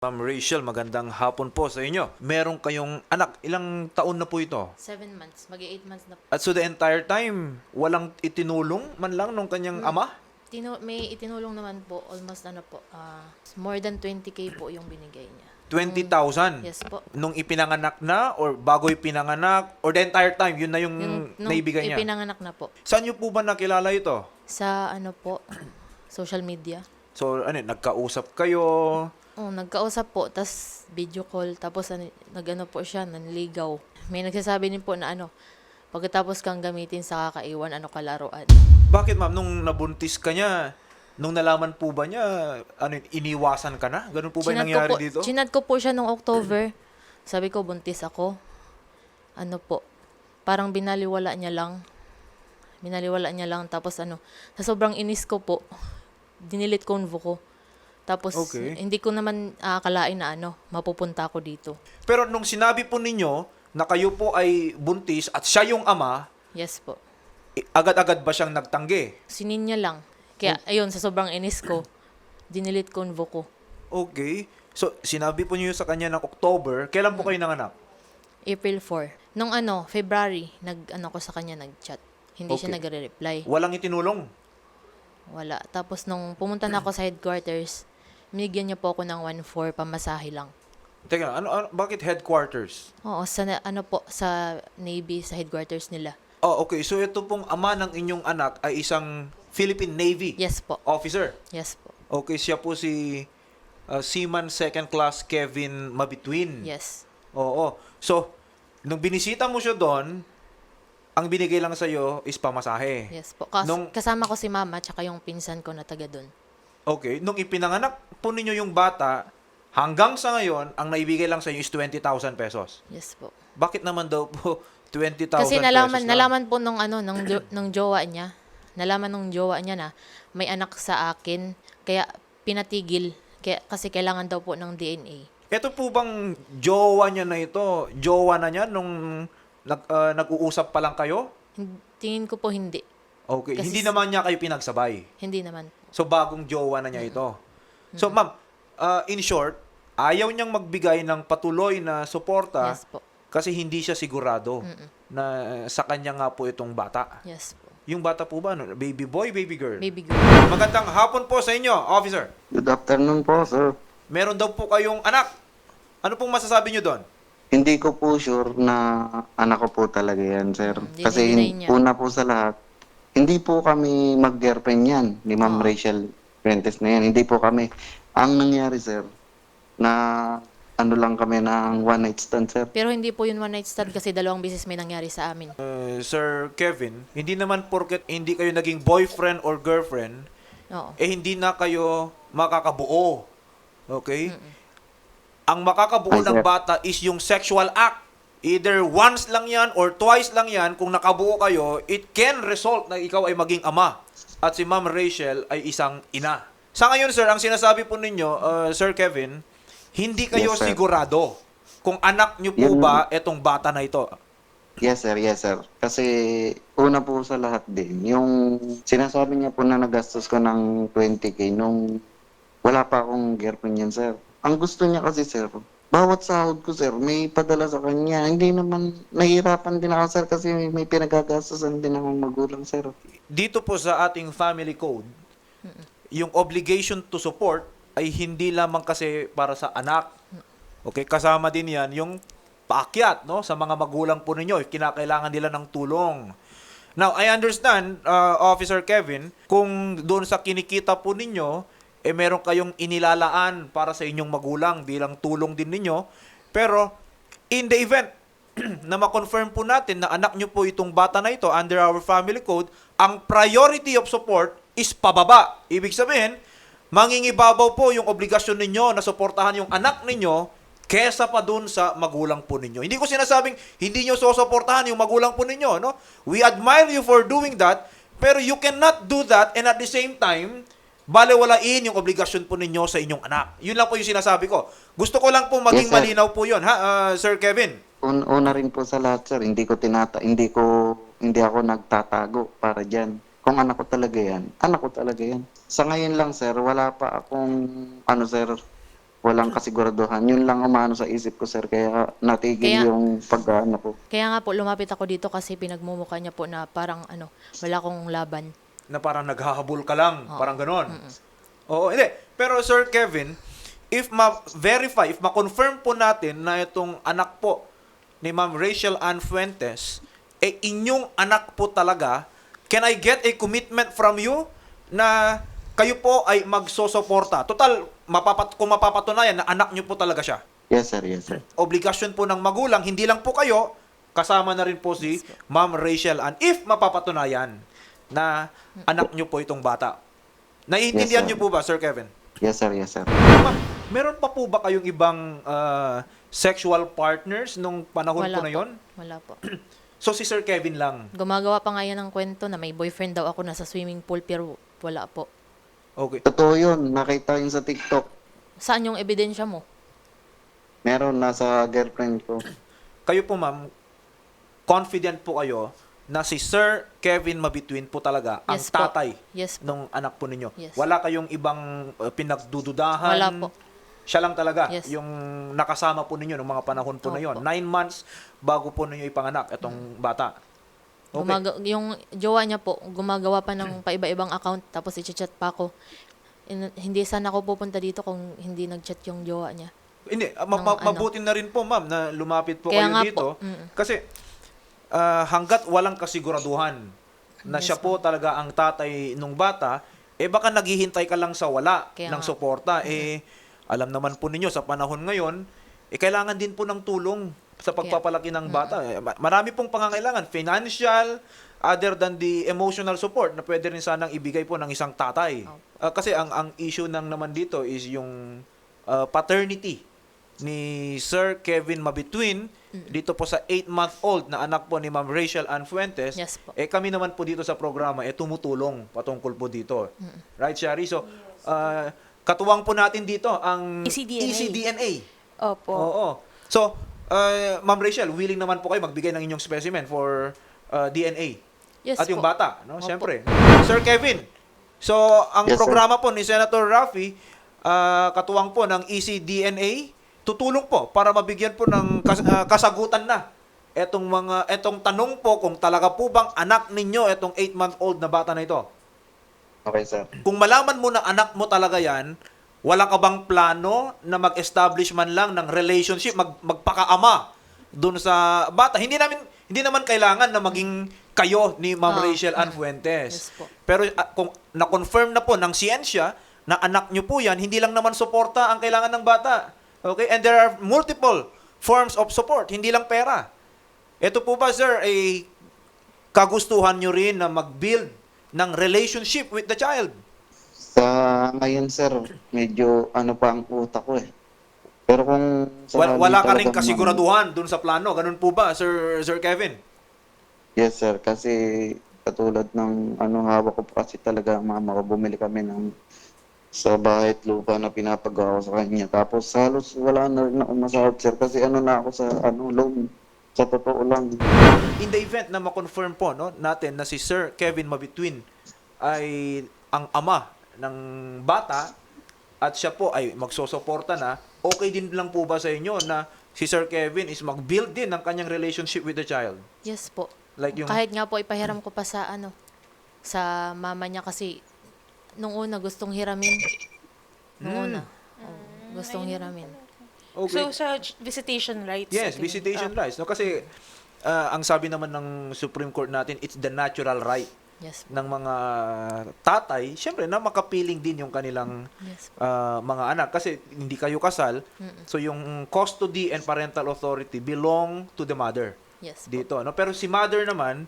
Ma'am Rachel, magandang hapon po sa inyo. Meron kayong anak. Ilang taon na po ito? 7 months. Mag-8 months na po. At so the entire time, walang itinulong man lang nung kanyang ama? May itinulong naman po, almost more than 20K po yung binigay niya. 20,000? Yes po. Nung ipinanganak na or bago ipinanganak or the entire time, yun na yung Nung naibigay niya? ipinanganak na po. Saan niyo po ba nakilala ito? Sa social media. So, nagkausap kayo? Nagkausap po, tas video call, tapos nag-ano po siya, nanligaw. May nagsasabi din po na pagkatapos kang gamitin sa kakaiwan, kalaruan. Bakit ma'am, nung nabuntis ka niya, nung nalaman po ba niya, iniwasan ka na? Ganun po ba yung nangyari dito? Chinat ko po siya nung October. Sabi ko, buntis ako. Parang binaliwala niya lang. Tapos sa sobrang inis ko po, dinilit convo ko. Tapos Okay. hindi ko naman akalain na mapupunta ako dito. Pero nung sinabi po ninyo na kayo po ay buntis at siya yung ama, Yes po. agad-agad ba siyang nagtanggi? Sinin niya lang. Kaya ayun, sa sobrang inis ko, dinilit convo ko. Okay. So, sinabi po niyo sa kanya ng October, kailan po kayo nanganak? April 4. Nung February, ko sa kanya nag-chat. Hindi siya Okay. nagre-reply. Walang itinulong? Wala. Tapos nung pumunta na ako sa headquarters, binigyan niya po ako ng 1,400 pamasahe lang. Teka, bakit headquarters? Oo, sa Navy, sa headquarters nila. Oh, okay. So, ito pong ama ng inyong anak ay isang Philippine Navy Yes po. officer. Yes po. Okay, siya po si Seaman Second Class Kevin Mabitwin. Yes. Oo. So, nung binisita mo siya doon, ang binigay lang sa'yo is pamasahe. Yes po. Kasama ko si mama tsaka yung pinsan ko na taga doon. Okay, nung ipinanganak po ninyo yung bata, hanggang sa ngayon, ang naibigay lang sa inyo is 20,000 pesos. Yes po. Bakit naman daw po 20,000 Kasi pesos lang? nalaman po nung jowa niya. Nalaman nung jowa niya na may anak sa akin, kaya pinatigil. Kasi kailangan daw po ng DNA. Ito po bang jowa niya na ito? Jowa na niya nung nag-uusap pa lang kayo? Tingin ko po hindi. Okay, Kasi hindi naman niya kayo pinagsabay. Hindi naman. So, bagong jowa na niya ito. So, ma'am, in short, ayaw niyang magbigay ng patuloy na suporta Yes po. kasi hindi siya sigurado na sa kanya nga po itong bata. Yes po. Yung bata po ba? Baby boy, baby girl? Baby girl. Magandang hapon po sa inyo, officer. Good afternoon po, sir. Meron daw po kayong anak. Ano pong masasabi niyo doon? Hindi ko po sure na anak ko po talaga yan, sir. Kasi Dinideny niya. una po sa lahat, hindi po kami mag-girlfriend yan ni Ma'am Oo. Rachel Fuentes na yan. Hindi po kami. Ang nangyari, sir, na lang kami ng one night stand, sir. Pero hindi po yun one night stand kasi 2 beses may nangyari sa amin. Sir Kevin, hindi naman porket hindi kayo naging boyfriend or girlfriend, Oo. hindi na kayo makakabuo. Okay? Ang makakabuo Ay, ng sir. bata is yung sexual act. Either once lang yan or twice lang yan. Kung nakabuo kayo, it can result na ikaw ay maging ama. At si Ma'am Rachel ay isang ina. Sa ngayon, sir, ang sinasabi po ninyo, Sir Kevin, hindi kayo Yes, sir. sigurado kung anak nyo po Yun- ba itong bata na ito. Yes, sir. Yes, sir. Kasi una po sa lahat din, yung sinasabi niya po na nagastos ko ng 20K nung wala pa akong girlfriend yan, sir. Ang gusto niya kasi, sir, bawat sahod ko, sir, may padala sa kanya. Hindi naman, nahihirapan din ako, sir, kasi may pinagagastosan din akong magulang, sir. Dito po sa ating family code, yung obligation to support ay hindi lamang kasi para sa anak. Okay, kasama din yan yung paakyat, no, sa mga magulang po ninyo, kinakailangan nila ng tulong. Now, I understand, Officer Kevin, kung doon sa kinikita po ninyo, meron kayong inilalaan para sa inyong magulang bilang tulong din ninyo. Pero, in the event na ma-confirm po natin na anak nyo po itong bata na ito under our family code, ang priority of support is pababa. Ibig sabihin, mangingibabaw po yung obligasyon ninyo na suportahan yung anak ninyo kesa pa dun sa magulang po ninyo. Hindi ko sinasabing hindi nyo susuportahan yung magulang po ninyo. No? We admire you for doing that, pero you cannot do that and at the same time, balewalain yung obligasyon po ninyo sa inyong anak. Yun lang po yung sinasabi ko. Gusto ko lang po maging Yes, sir. malinaw po yun, ha, Sir Kevin? Una rin po sa lahat, sir, hindi ako nagtatago para diyan. Kung anak ko talaga yan, anak ko talaga yan. Sa ngayon lang, sir, wala pa akong sir, walang kasiguraduhan. Yun lang umano sa isip ko, sir. Kaya natigil Kaya- yung pag-ano ko. Kaya nga po, lumapit ako dito kasi pinagmumukha niya po na parang wala akong laban. Na parang naghahabol ka lang, Oo. parang ganon. Oo, hindi. Pero Sir Kevin, if ma-verify, if ma-confirm po natin na itong anak po ni Ma'am Rachel Ann Fuentes, inyong anak po talaga, can I get a commitment from you na kayo po ay magsosuporta? Total, kung mapapatunayan na anak niyo po talaga siya. Yes, sir. Yes, sir. Obligasyon po ng magulang, hindi lang po kayo, kasama na rin po si Ma'am Rachel Ann, if mapapatunayan na anak niyo po itong bata. Naiintindihan Yes, sir. niyo po ba, Sir Kevin? Yes, sir. Yes, sir. Ma'am, meron pa po ba kayong ibang sexual partners nung panahon Wala po na po. yon? Wala po. So si Sir Kevin lang. Gumagawa pa nga yan ng kwento na may boyfriend daw ako nasa swimming pool pero wala po. Okay. Totoo yun. Nakita yun sa TikTok. Saan yung ebidensya mo? Meron, nasa girlfriend ko. Kayo po, ma'am, confident po kayo na si Sir Kevin Mabituin po talaga ang Yes po. tatay Yes po. nung anak po ninyo. Yes. Wala kayong ibang pinagdududahan. Wala po. Siya lang talaga Yes. yung nakasama po ninyo nung mga panahon po na yon. Opo. 9 months bago po ninyo ipanganak itong bata. Okay. Yung jowa niya po, gumagawa pa ng paiba-ibang account tapos i-chat pa ako. Hindi sana ako pupunta dito kung hindi nag-chat yung jowa niya. Hindi, Ng mabuti na rin po, ma'am, na lumapit po Kaya kayo nga dito. po, Kasi hanggat walang kasiguraduhan na Yes, siya po talaga ang tatay nung bata, baka naghihintay ka lang sa wala Kaya ng nga. suporta. Alam naman po ninyo, sa panahon ngayon, kailangan din po ng tulong sa pagpapalaki ng bata. Marami pong pangangailangan, financial, other than the emotional support na pwede rin sanang ibigay po ng isang tatay. Kasi ang issue nang naman dito is yung paternity ni Sir Kevin Mabituin dito po sa 8-month-old na anak po ni Ma'am Rachel Ann Fuentes. Yes po. Kami naman po dito sa programa tumutulong patungkol po dito. Right, Shari? So, katuwang po natin dito ang ECDNA. ECDNA. Opo. Oo. So, Ma'am Rachel, willing naman po kayo magbigay ng inyong specimen for DNA. Yes At yung po. bata, no? Opo. Siyempre. Sir Kevin, so ang Yes, sir. programa po ni Senator Raffy, katuwang po ng ECDNA, tutulong po para mabigyan po ng kasagutan na etong tanong po kung talaga po bang anak ninyo etong 8-month-old na bata na ito. Okay, sir. Kung malaman mo na anak mo talaga yan, wala ka bang plano na mag-establish man lang ng relationship, magpakaama doon sa bata? Hindi naman kailangan na maging kayo ni Ma'am Rachel Ann Fuentes. Yes po. Pero kung na-confirm na po ng siyensya na anak nyo po yan, hindi lang naman suporta ang kailangan ng bata. Okay? And there are multiple forms of support, hindi lang pera. Ito po ba, sir, ay kagustuhan nyo rin na mag-build ng relationship with the child? Sa ngayon, sir, medyo ano pa ang utak ko eh. Pero kung Wala ka rin talagang kasiguraduhan dun sa plano. Ganun po ba, Sir Kevin? Yes, sir. Kasi katulad ng hawak ko pa kasi talaga ang mama ko, bumili kami ng sa bahay at lupa na pinapagawa ko sa kanya. Tapos halos wala na rin ako masahod, sir. Kasi na ako sa loan. Sa totoo lang. In the event na ma-confirm po natin na si Sir Kevin Mabituin ay ang ama ng bata at siya po ay magsosuporta na, okay din lang po ba sa inyo na si Sir Kevin is mag-build din ng kanyang relationship with the child? Yes po. Like yung Kahit nga po ipahiram ko pa sa sa mama niya kasi nung una gustong hiramin. Nung una. Gustong hiramin. okay. So, sa visitation rights. Yes, okay. visitation rights. No? Kasi ang sabi naman ng Supreme Court natin, it's the natural right Yes po. ng mga tatay, syempre na makapiling din yung kanilang Yes po. mga anak. Kasi hindi kayo kasal, so yung custody and parental authority belong to the mother Yes po. dito. No? Pero si mother naman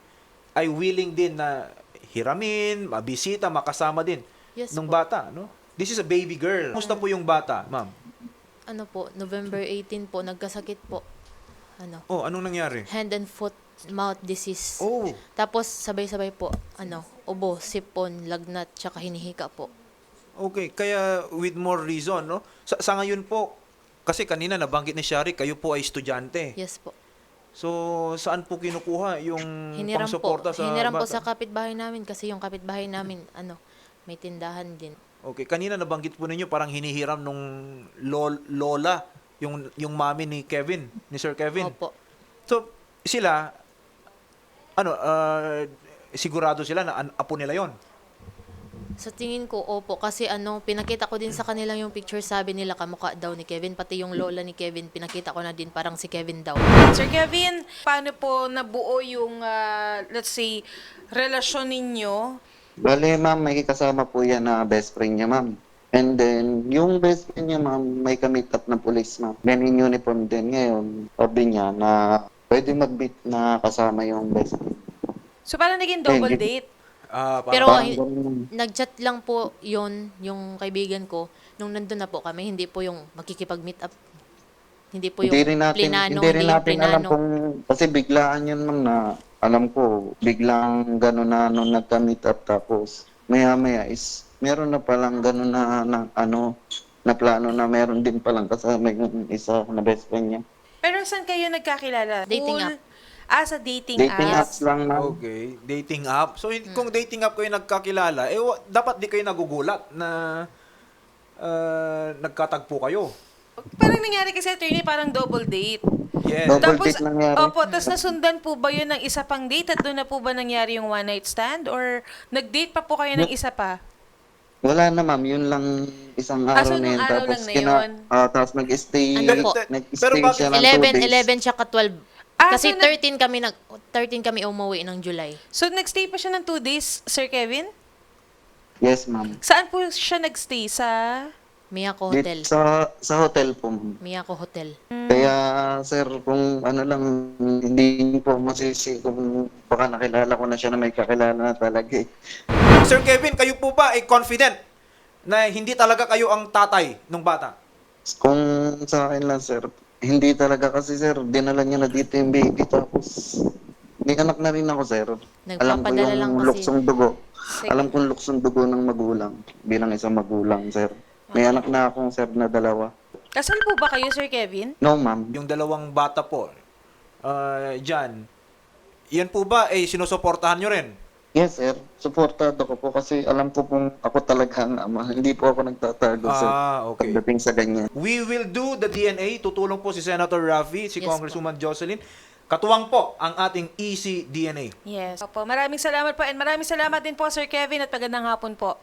ay willing din na hiramin, mabisita, makasama din Yes nung po. bata. No? This is a baby girl. Kumusta po yung bata, ma'am? Ano po, November 18 po, nagkasakit po. Oh, anong nangyari? Hand and foot mouth disease. Oh, Tapos sabay-sabay po, ubo, sipon, lagnat, tsaka hinihika po. okay. Kaya with more reason, no? Sa ngayon po, kasi kanina nabanggit ni Shari, kayo po ay estudyante. Yes po. So, saan po kinukuha yung Hiniram po. pangsuporta sa Hiniram po bata? sa kapitbahay namin kasi yung kapitbahay namin, may tindahan din. Okay, kanina nabanggit po ninyo parang hinihiram nung lola yung mami ni Kevin, ni Sir Kevin. Opo. So, sila sigurado sila na apo nila 'yon. Sa tingin ko, opo. Kasi pinakita ko din sa kanila yung picture, sabi nila kamukha daw ni Kevin. Pati yung lola ni Kevin, pinakita ko na din parang si Kevin daw. Sir Kevin, paano po nabuo yung, let's say, relasyon ninyo? Bale, ma'am, may kasama po yan na best friend niya, ma'am. And then, yung best friend niya, ma'am, may kamit up na police, ma'am. Then, in uniform din ngayon. Sabi niya na pwede mag-beat na kasama yung best friend. So, parang naging double date? Pero Parang ganun. nag-chat lang po yon yung kaibigan ko. Nung nandun na po kami, hindi po yung makikipag-meet up. Hindi po yung plinano. Hindi rin yung natin alam plinano. kung, kasi biglaan yun, ma'am, na alam ko, biglang gano'n na nung nagka-meet up tapos maya-maya is meron na palang gano'n na plano na meron din palang kasama yung isa na best friend niya. Pero saan kayo nagkakilala? Dating Pool? app. Sa dating, Dating app. apps lang, ma'am. Okay, dating app. So kung dating app kayo nagkakilala, dapat di kayo nagugulat na nagkatagpo kayo. Parang nangyari kasi, attorney, parang double date. Yes. Double date nangyari. Opo, tapos nasundan po ba yun ng isa pang date at doon na po ba nangyari yung one night stand? Or nag-date pa po kayo ng isa pa? Wala na, ma'am. Yun lang isang araw So, na nung yun. araw Tapos, lang na yun? tapos nag-stay, Ano po? Pero nag-stay bakit siya ng 2 days. 11 tsaka 12. Kasi So 13 kami umuwi ng July. So, nag-stay pa siya ng 2 days, Sir Kevin? Yes, ma'am. Saan po siya nag-stay? Sa... Miyako Dito Hotel. sa hotel po, ma'am. Miyako Hotel. Kaya, sir, kung ano lang, hindi po masisi kung baka nakilala ko na siya na may kakilala na talaga eh. Sir Kevin, kayo po ba ay confident na hindi talaga kayo ang tatay ng bata? Kung sa akin lang, sir, hindi talaga kasi, sir, dinala niya na dito yung baby tapos may anak na rin ako, sir. Alam ko Nagpapadala lang yung kasi. luksong dugo. Alam kong luksong dugo ng magulang bilang isang magulang, sir. May anak na akong, sir, na 2. Kasal po ba kayo, Sir Kevin? No, ma'am. Yung dalawang bata po, dyan, yan po ba ay sinusuportahan nyo rin? Yes, sir. Supportado ko po kasi alam ko pong ako talaga ang ama. Hindi po ako nagtatago, sir. Okay. Pagdating sa ganyan. We will do the DNA. Tutulong po si Senator Raffy, si Yes Congresswoman Jocelyn. Katuwang po ang ating easy DNA. Yes. Opo, maraming salamat po and maraming salamat din po, Sir Kevin, at magandang hapon po.